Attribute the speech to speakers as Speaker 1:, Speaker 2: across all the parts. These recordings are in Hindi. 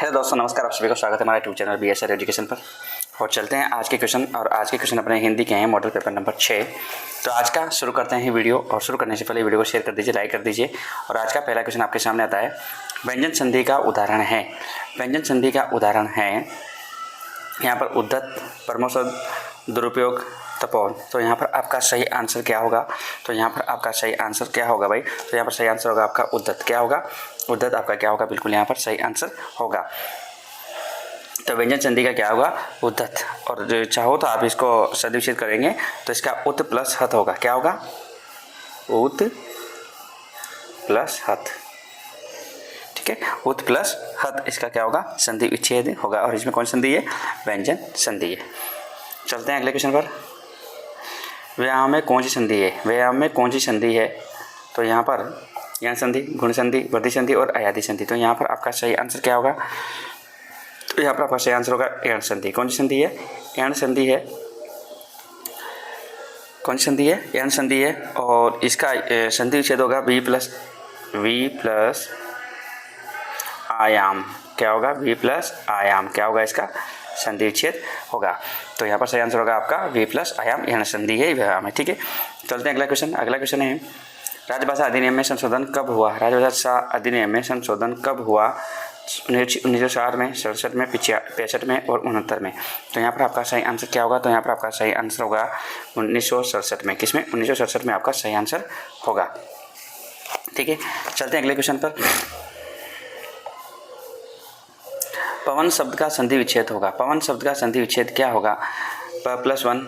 Speaker 1: हेलो दोस्तों, नमस्कार। आप सभी को स्वागत है हमारे यूट्यूब चैनल BSR एजुकेशन पर। और चलते हैं आज के क्वेश्चन। और आज के क्वेश्चन अपने हिंदी के हैं, मॉडल पेपर नंबर 6। तो आज का शुरू करते हैं वीडियो। और शुरू करने से पहले वीडियो को शेयर कर दीजिए, लाइक कर दीजिए। और आज का पहला क्वेश्चन आपके सामने आता है, व्यंजन संधि का उदाहरण है। व्यंजन संधि का उदाहरण है यहाँ पर उद्धत, परमोशद, दुरुपयोग, तपोवन। तो यहाँ पर आपका सही आंसर क्या होगा? तो यहाँ पर आपका सही आंसर क्या होगा भाई? तो यहाँ पर सही आंसर होगा आपका उद्धत। क्या होगा? उद्धत आपका क्या होगा? बिल्कुल यहाँ पर सही आंसर होगा। तो व्यंजन संधि का क्या होगा? उद्धत। और चाहो तो आप इसको सदविच्छेद करेंगे तो इसका उत प्लस हत होगा। क्या होगा? उत प्लस हत। ठीक है, उत प्लस हत इसका क्या होगा? संधि विच्छेद होगा। और इसमें कौन संधि है? व्यंजन संधि है। चलते हैं अगले क्वेश्चन पर। व्यायाम में कौन सी संधि है? व्यायाम में कौन सी संधि है? तो यहाँ पर यण संधि, गुण संधि, वृद्धि संधि और अयाधि संधि। तो यहाँ पर आपका सही आंसर क्या होगा? तो यहाँ पर आपका सही आंसर होगा यण संधि। कौन सी संधि है? यण संधि है। कौन सी संधि है? यण संधि है। और इसका संधि विच्छेद होगा वी प्लस आयाम। क्या होगा? वी प्लस आयाम। क्या होगा? इसका संधि विच्छेद होगा। तो यहाँ पर सही आंसर होगा आपका वी प्लस आयाम। यह संधि है व्यायाम है। ठीक है, चलते हैं अगला क्वेश्चन। अगला क्वेश्चन है, राजभाषा अधिनियम में संशोधन कब हुआ? राजभाषा अधिनियम में संशोधन कब हुआ? 1960 में, 67 में, 65 में और 69 में। तो यहाँ पर आपका सही आंसर क्या होगा? तो यहाँ पर आपका सही आंसर होगा 1967 में। किसमें? 1967 में आपका सही आंसर होगा। ठीक है, चलते हैं अगले क्वेश्चन पर। पवन शब्द का संधि विच्छेद होगा। पवन शब्द का संधि विच्छेद क्या होगा? प प्लस वन,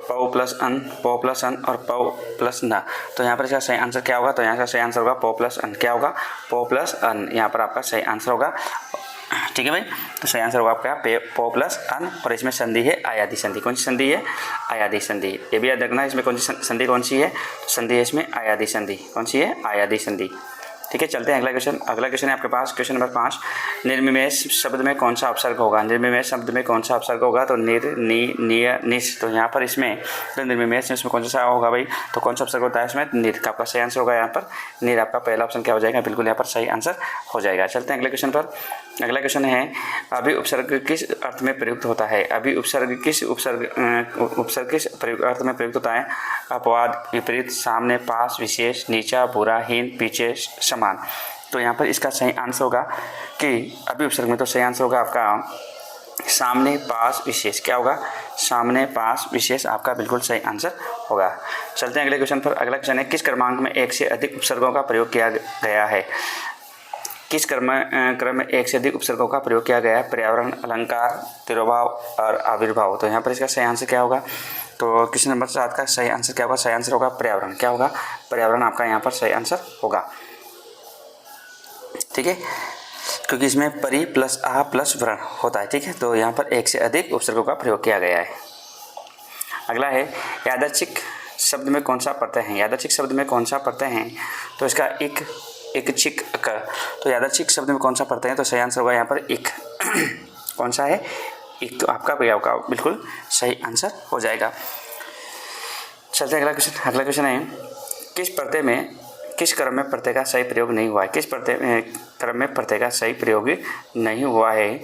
Speaker 1: पौ प्लस अन, पौ प्लस अन और पौ प्लस न। तो यहाँ पर इसका सही आंसर क्या होगा? तो यहाँ का सही आंसर होगा पौ प्लस अन। क्या होगा? पौ प्लस अन। यहाँ पर आपका सही आंसर होगा। ठीक है भाई, तो सही आंसर होगा आपका पौ प्लस अन। और इसमें संधि है अयाधि संधि। कौन सी संधि है? अयाधि संधि। ये भी याद रखना है, इसमें कौन सी संधि कौन सी है? तो संधि है इसमें अयाधि संधि। कौन सी है? अयाधि संधि। ठीक है, चलते हैं अगला क्वेश्चन। अगला क्वेश्चन है आपके पास क्वेश्चन नंबर 5। निर्निमेष शब्द में कौन सा उपसर्ग होगा? निर्निमेष शब्द में कौन सा उपसर्ग होगा? तो निर, नि, निय, निस। तो यहाँ पर इसमें तो निर्निमेष में इसमें कौन सा होगा भाई? तो कौन सा उपसर्ग होता है इसमें? निर का आपका सही आंसर होगा यहाँ पर निर। आपका पहला ऑप्शन क्या हो जाएगा? बिल्कुल यहाँ पर सही आंसर हो जाएगा। चलते हैं अगले क्वेश्चन पर। अगला क्वेश्चन है, अभी उपसर्ग किस अर्थ में प्रयुक्त होता है? अभी उपसर्ग किस अर्थ में प्रयुक्त होता है? अपवाद, विपरीत, सामने, पास, विशेष, नीचा, बुरा, हीन, पीछे, समान। तो यहाँ पर इसका सही आंसर होगा कि अभी उपसर्ग में तो सही आंसर होगा आपका सामने, पास, विशेष। क्या होगा? सामने, पास, विशेष आपका बिल्कुल सही आंसर होगा। चलते हैं अगले क्वेश्चन पर। अगला क्वेश्चन है, किस क्रमांक में एक से अधिक उपसर्गों का प्रयोग किया गया है? किस क्रम में एक से अधिक उपसर्गों का प्रयोग किया गया है? पर्यावरण, अलंकार, तिरोभाव और आविर्भाव। तो यहाँ पर इसका सही आंसर क्या होगा? तो क्वेश्चन नंबर 7 का सही आंसर क्या होगा? सही आंसर होगा पर्यावरण। क्या होगा? पर्यावरण आपका यहाँ पर सही आंसर होगा। ठीक है, क्योंकि इसमें परि प्लस आ प्लस वर्ण होता है। ठीक है, तो यहाँ पर एक से अधिक उपसर्गों का प्रयोग किया गया है। अगला है, यादृच्छिक शब्द में कौन सा प्रत्यय है? यादृच्छिक शब्द में कौन सा प्रत्यय है? तो इसका एक छिक का। तो यादृच्छिक शब्द में कौन सा प्रत्यय है? तो सही आंसर होगा यहाँ पर एक। कौन सा है? एक। तो आपका बिल्कुल सही आंसर हो जाएगा। चलते हैं अगला क्वेश्चन। अगला क्वेश्चन है, किस क्रम में प्रत्यय का सही प्रयोग नहीं हुआ है? किस क्रम में प्रत्यय का सही प्रयोग नहीं हुआ है?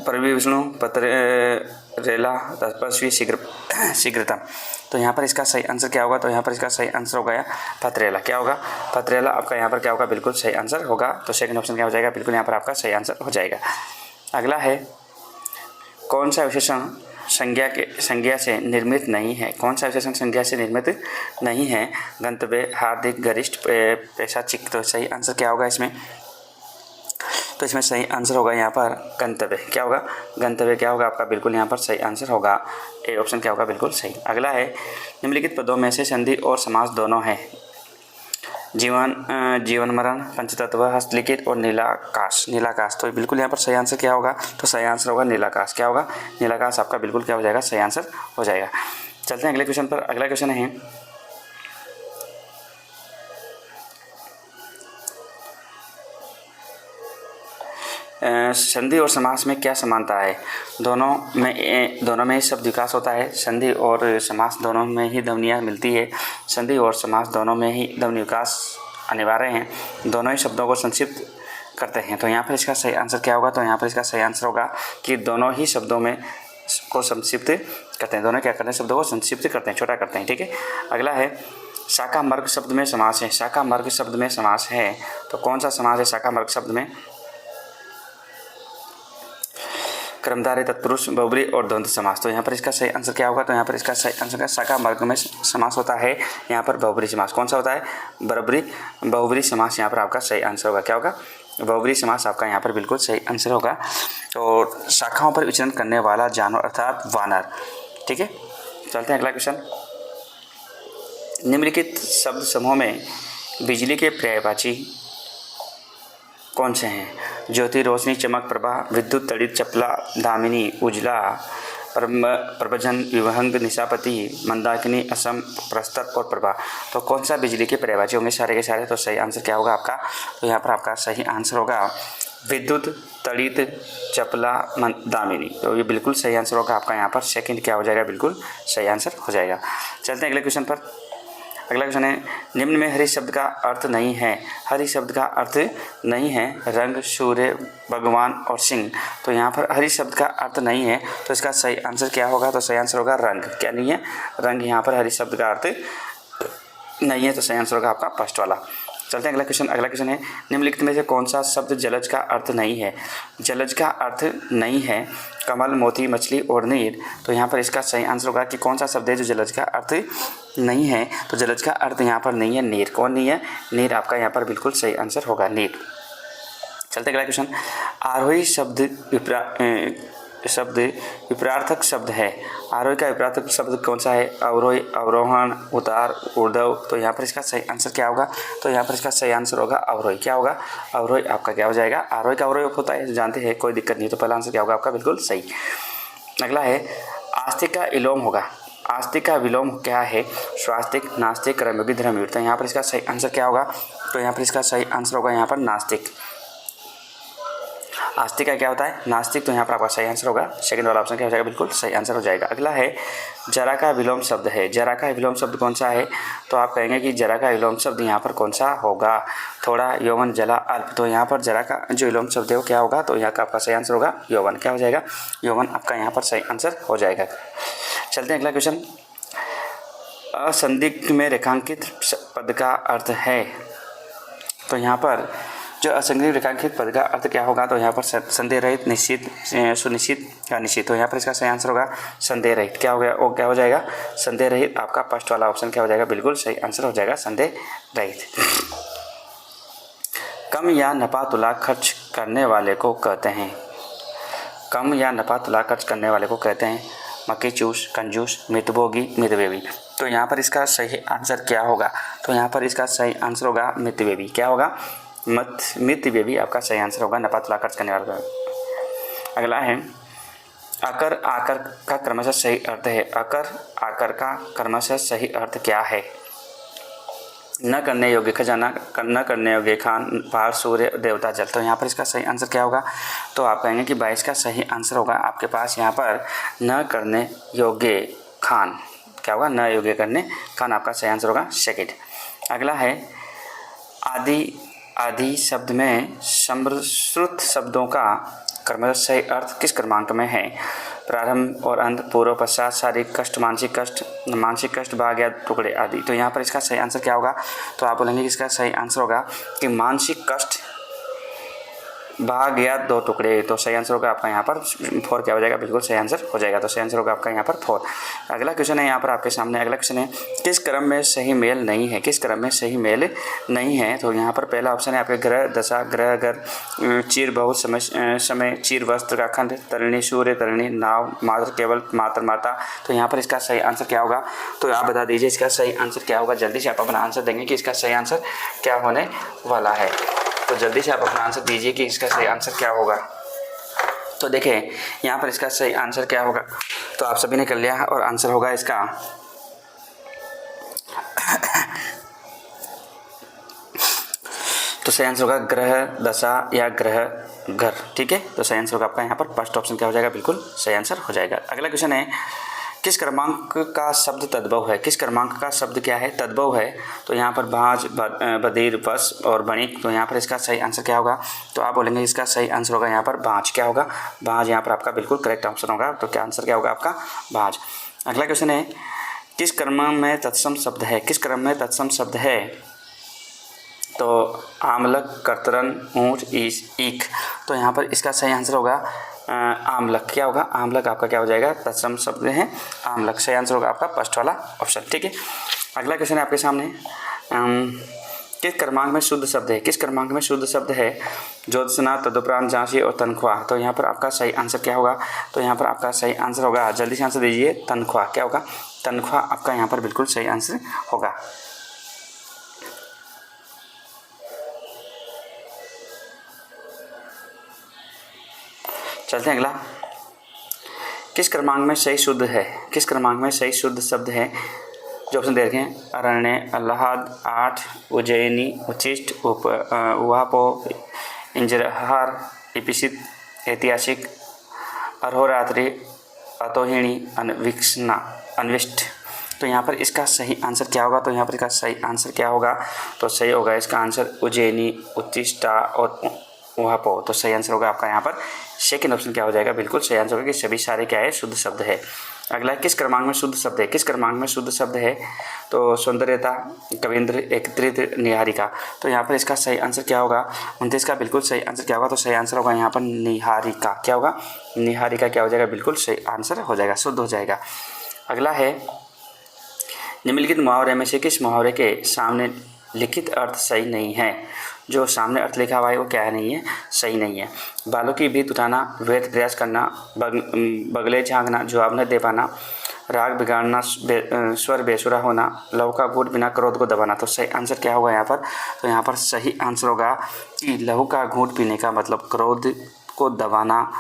Speaker 1: परिविष्णु, पत्रेला, तपस्वी, शीघ्रतम। तो यहाँ पर इसका सही आंसर क्या होगा? तो यहाँ पर इसका सही आंसर होगा पत्रेला। क्या होगा? पत्रेला आपका यहाँ पर क्या होगा? बिल्कुल सही आंसर होगा। तो सेकंड ऑप्शन क्या हो जाएगा? बिल्कुल यहाँ पर आपका सही आंसर हो जाएगा। अगला है, कौन सा विशेषण संज्ञा से निर्मित नहीं है? कौन सा विशेषण संज्ञा से निर्मित नहीं है? गंतव्य, हार्दिक, गरिष्ठ, पैशाचिक। तो सही आंसर क्या होगा इसमें? तो इसमें सही आंसर होगा यहाँ पर गंतव्य। क्या होगा? गंतव्य क्या होगा आपका? बिल्कुल यहाँ पर सही आंसर होगा। ए ऑप्शन क्या होगा? बिल्कुल सही। अगला है, निम्नलिखित पदों में से संधि और समास दोनों है। जीवन मरण, पंचतत्व, हस्तलिखित और नीलाकाश। नीलाकाश। तो बिल्कुल यहाँ पर सही आंसर क्या होगा? तो सही आंसर होगा नीलाकाश। क्या होगा? नीलाकाश आपका बिल्कुल क्या हो जाएगा? सही आंसर हो जाएगा। चलते हैं अगले क्वेश्चन पर। अगला क्वेश्चन है, संधि और समास में क्या समानता है? दोनों में ही शब्द विकास होता है। संधि और समास दोनों में ही ध्वनियाँ मिलती है। संधि और समास दोनों में ही ध्वनि विकास अनिवार्य हैं, दोनों ही शब्दों को संक्षिप्त करते हैं। तो यहाँ पर इसका सही आंसर क्या होगा? तो यहाँ पर इसका सही आंसर होगा कि दोनों ही शब्दों में को संक्षिप्त करते हैं। दोनों क्या करते हैं? शब्दों को संक्षिप्त करते हैं, छोटा करते हैं। ठीक है, अगला है शाखा मर्ग शब्द में समास है। शाखा मर्ग शब्द में समास है तो कौन सा समास है शाखा मर्ग शब्द में? कर्मधारय, तत्पुरुष, बहुब्री और द्वंद्व समास। तो यहाँ पर इसका सही आंसर क्या होगा? तो यहाँ पर इसका सही आंसर शाखा मार्ग में समास होता है यहाँ पर बहुब्री समास। कौन सा होता है? बहुब्री समास यहाँ पर आपका सही आंसर होगा। क्या होगा? बहुब्री समास आपका यहाँ पर बिल्कुल सही आंसर होगा। तो शाखाओं पर विचरण करने वाला जानवर अर्थात वानर। ठीक है, चलते हैं अगला क्वेश्चन। निम्नलिखित शब्द समूह में बिजली के पर्यायवाची कौन से हैं? ज्योति, रोशनी, चमक, प्रभा, विद्युत, तड़ित, चपला, दामिनी, उजला, प्रभजन, विभंग, निशापति, मंदाकिनी, असम, प्रस्तर और प्रभा। तो कौन सा बिजली के पर्यायवाची होंगे सारे के सारे? तो सही आंसर क्या होगा आपका? तो यहाँ पर आपका सही आंसर होगा विद्युत, तड़ित, चपला, दामिनी। तो ये बिल्कुल सही आंसर होगा आपका। यहाँ पर सेकंड क्या हो जाएगा? बिल्कुल सही आंसर हो जाएगा। चलते हैं अगले क्वेश्चन पर। अगला क्वेश्चन है निम्न में हरि शब्द का अर्थ नहीं है। हरि शब्द का अर्थ नहीं है रंग, सूर्य, भगवान और सिंह। तो यहाँ पर हरि शब्द का अर्थ नहीं है तो इसका सही आंसर क्या होगा? तो सही आंसर होगा रंग। क्या नहीं है? रंग यहाँ पर हरि शब्द का अर्थ नहीं है तो सही आंसर होगा आपका फर्स्ट वाला। चलते हैं अगला क्वेश्चन। अगला क्वेश्चन है निम्नलिखित में से कौन सा शब्द जलज का अर्थ नहीं है? जलज का अर्थ नहीं है कमल, मोती, मछली और नीर। तो यहाँ पर इसका सही आंसर होगा कि कौन सा शब्द है जो जलज का अर्थ नहीं है? तो जलज का अर्थ यहाँ पर नहीं है नीर। कौन नहीं है? नीर आपका यहाँ पर बिल्कुल सही आंसर होगा, नीर। चलते अगला क्वेश्चन। आरोही शब्द विपरार्थक शब्द है। आरोही का विपरार्थक शब्द कौन सा है? अवरोही, अवरोहण, उतार, ऊर्ध्व। तो यहाँ पर इसका सही आंसर क्या होगा? तो यहाँ पर इसका सही आंसर होगा अवरोही। क्या होगा? अवरोही आपका क्या हो जाएगा? आरोही का अवरोही होता है, जानते हैं, कोई दिक्कत नहीं। तो पहला आंसर क्या होगा आपका? बिल्कुल सही। अगला है आस्तिक का विलोम होगा। आस्तिक का विलोम क्या है? स्वास्तिक, नास्तिक, क्रमयोगी, धर्मयुक्त। तो यहाँ पर इसका सही आंसर क्या होगा? तो यहाँ पर इसका सही आंसर होगा यहाँ पर नास्तिक। आस्तिक का क्या होता है? नास्तिक। तो यहाँ पर आपका सही आंसर होगा सेकंड वाला ऑप्शन क्या हो जाएगा? बिल्कुल सही आंसर हो जाएगा। अगला है जरा का विलोम शब्द है। जरा का विलोम शब्द कौन सा है? तो आप कहेंगे कि जरा का विलोम शब्द यहाँ पर कौन सा होगा? थोड़ा, यौवन, जला, अल्प। तो यहाँ पर जरा का जो विलोम शब्द है वो क्या होगा? तो यहाँ का आपका सही आंसर होगा यौवन। क्या हो जाएगा? यौवन आपका यहाँ पर सही आंसर हो जाएगा। चलते हैं अगला क्वेश्चन। असंदिग्ध में रेखांकित पद का अर्थ है। तो यहाँ पर जो असंदिग्ध रेखांकित पद का अर्थ क्या होगा? तो यहाँ पर संदेह रहित, निश्चित, सुनिश्चित या निश्चित। तो यहाँ पर इसका सही आंसर होगा संदेह रहित। क्या हो गया? वो क्या हो जाएगा? संदेह रहित। आपका फर्स्ट वाला ऑप्शन क्या हो जाएगा? बिल्कुल सही आंसर हो जाएगा संदेह रहित। कम या नफा तुला खर्च करने वाले को कहते हैं। कम या नफा तुला खर्च करने वाले को कहते हैं मक्खी चूस, कंजूस, मितभोगी, मितव्ययी। तो यहाँ पर इसका सही आंसर क्या होगा? तो यहाँ पर इसका सही आंसर होगा मितव्ययी। क्या होगा? मितव्ययी आपका सही आंसर होगा, नफा तुला खर्च करने वाला। अगला है अकर आकर का क्रमशः सही अर्थ है। अकर आकर का क्रमशः सही अर्थ क्या है? न करने योग्य खजाना, न करने योग्य खान, पहाड़, सूर्य, देवता, जल। तो यहाँ पर इसका सही आंसर क्या होगा? तो आप कहेंगे कि 22 का सही आंसर होगा आपके पास यहाँ पर न करने योग्य खान। क्या होगा? न योग्य करने खान आपका सही आंसर होगा सेकंड। अगला है आदि शब्द में संश्रुत शब्दों का क्रमशः सही अर्थ किस क्रमांक में है? प्रारंभ और अंत, पूर्व, पश्चात, शारीरिक कष्ट, मानसिक कष्ट, भाग या टुकड़े आदि। तो यहाँ पर इसका सही आंसर क्या होगा? तो आप बोलेंगे कि इसका सही आंसर होगा कि मानसिक कष्ट, भाग या 2 टुकड़े। तो सही आंसर होगा आपका यहाँ पर 4 क्या हो जाएगा? बिल्कुल सही आंसर हो जाएगा। तो सही आंसर होगा आपका यहाँ पर 4। अगला क्वेश्चन है यहाँ पर आपके सामने। अगला क्वेश्चन है किस क्रम में सही मेल नहीं है? किस क्रम में सही मेल नहीं है? तो यहाँ पर पहला ऑप्शन है आपके ग्रह दशा, ग्रह घर, चीर बहुत, समय, चीर वस्त्र का खंड, तरिणी, सूर्य, तरिणी, नाव, मात्र, केवल, मात्र, माता। तो यहाँ पर इसका सही आंसर क्या होगा? तो आप बता दीजिए इसका सही आंसर क्या होगा। जल्दी से आप अपना आंसर देंगे कि इसका सही आंसर क्या होने वाला है। तो जल्दी से आप अपना आंसर दीजिए कि इसका सही आंसर क्या होगा। तो देखें यहाँ पर इसका सही आंसर क्या होगा। तो आप सभी ने कर लिया है और आंसर होगा इसका तो सही आंसर होगा ग्रह दशा या ग्रह घर। ठीक है, तो सही आंसर होगा आपका यहाँ पर फर्स्ट ऑप्शन क्या हो जाएगा? बिल्कुल सही आंसर हो जाएगा। अगला क्वेश्चन है किस क्रमांक का शब्द तद्भव है? किस क्रमांक का शब्द क्या है? तद्भव है। तो यहाँ पर भाज, बधिर, वश और बणिक। तो यहाँ पर इसका सही आंसर क्या होगा? तो आप बोलेंगे इसका सही आंसर होगा यहाँ पर भाज। क्या होगा? भाज यहाँ पर आपका बिल्कुल करेक्ट ऑप्शन होगा। तो क्या आंसर क्या होगा आपका? भाज। अगला क्वेश्चन है, किस क्रम में तत्सम शब्द है? किस क्रम में तत्सम शब्द है? तो आमलक, कर्तन, ऊँट, ईख। तो यहाँ पर इसका सही आंसर होगा आमलक। क्या होगा? आमलक आपका क्या हो जाएगा? तत्सम शब्द है आमलक। सही आंसर होगा आपका फर्स्ट वाला ऑप्शन। ठीक है। अगला क्वेश्चन है आपके सामने, किस क्रमांक में शुद्ध शब्द है? किस क्रमांक में शुद्ध शब्द है? ज्योत्सना, तदुपरांत, झांसी और तनख्वाह। तो यहाँ पर आपका सही आंसर क्या होगा? तो यहाँ पर आपका सही आंसर होगा, जल्दी से आंसर दीजिए, तनख्वाह। क्या होगा? तनख्वाह आपका यहाँ पर बिल्कुल सही आंसर होगा। चलते हैं अगला, किस क्रमांक में सही शुद्ध है? किस क्रमांक में सही शुद्ध शब्द है? जो ऑप्शन दे रखे हैं, अरण्य, अल्लाहाद, आठ, उज्जैनी, उचिष्ट, उहापो, इंजरहार, इपिसित, ऐतिहासिक, अहोरात्रि, अतोहिणी, अन्विष्णा, अन्विष्ट। तो यहाँ पर इसका सही आंसर क्या होगा? तो यहाँ पर इसका सही आंसर क्या होगा? तो सही होगा इसका आंसर उज्जैनी, उच्चिष्टा और उहापो। तो सही आंसर होगा आपका यहाँ पर सेकंड ऑप्शन क्या हो जाएगा? बिल्कुल सही आंसर होगा कि सभी सारे क्या है? शुद्ध शब्द है। अगला, किस क्रमांक में शुद्ध शब्द है? किस क्रमांक में शुद्ध शब्द है? तो सौंदर्यता, कविंद्र, एकत्रित, निहारिका। तो यहाँ पर इसका सही आंसर क्या होगा? 29 का बिल्कुल सही आंसर क्या होगा? तो सही आंसर होगा यहाँ पर निहारिका। क्या होगा? निहारिका क्या हो जाएगा? बिल्कुल सही आंसर हो जाएगा, शुद्ध हो जाएगा। अगला है, निम्नलिखित मुहावरे में से किस मुहावरे के सामने लिखित अर्थ सही नहीं है? जो सामने अर्थ लिखा हुआ है वो क्या नहीं है? सही नहीं है। बालों की भीत उठाना, व्यर्थ प्रयास करना, बगले झांकना, जवाब न दे पाना, राग बिगाड़ना, स्वर बेसुरा होना, लहू का घूंट बिना क्रोध को दबाना। तो सही आंसर क्या होगा यहाँ पर? तो यहाँ पर सही आंसर होगा कि लहू का घूंट पीने का मतलब क्रोध को दबाना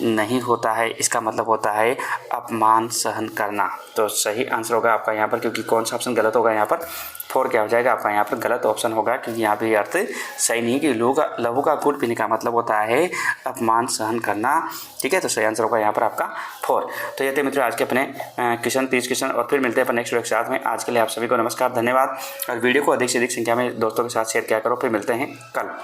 Speaker 1: नहीं होता है, इसका मतलब होता है अपमान सहन करना। तो सही आंसर होगा आपका यहाँ पर, क्योंकि कौन सा ऑप्शन गलत होगा यहाँ पर? 4 क्या हो जाएगा आपका यहाँ पर? गलत ऑप्शन होगा, क्योंकि यहाँ पे अर्थ सही नहीं कि लहू का घूंट पीने का मतलब होता है अपमान सहन करना। ठीक है, तो सही आंसर होगा यहाँ पर आपका 4। तो ये थे मित्रों आज के अपने क्वेश्चन 30 क्वेश्चन, और फिर मिलते हैं अपन नेक्स्ट वीडियो के साथ में। आज के लिए आप सभी को नमस्कार, धन्यवाद। और वीडियो को अधिक से अधिक संख्या में दोस्तों के साथ शेयर किया करो। फिर मिलते हैं कल।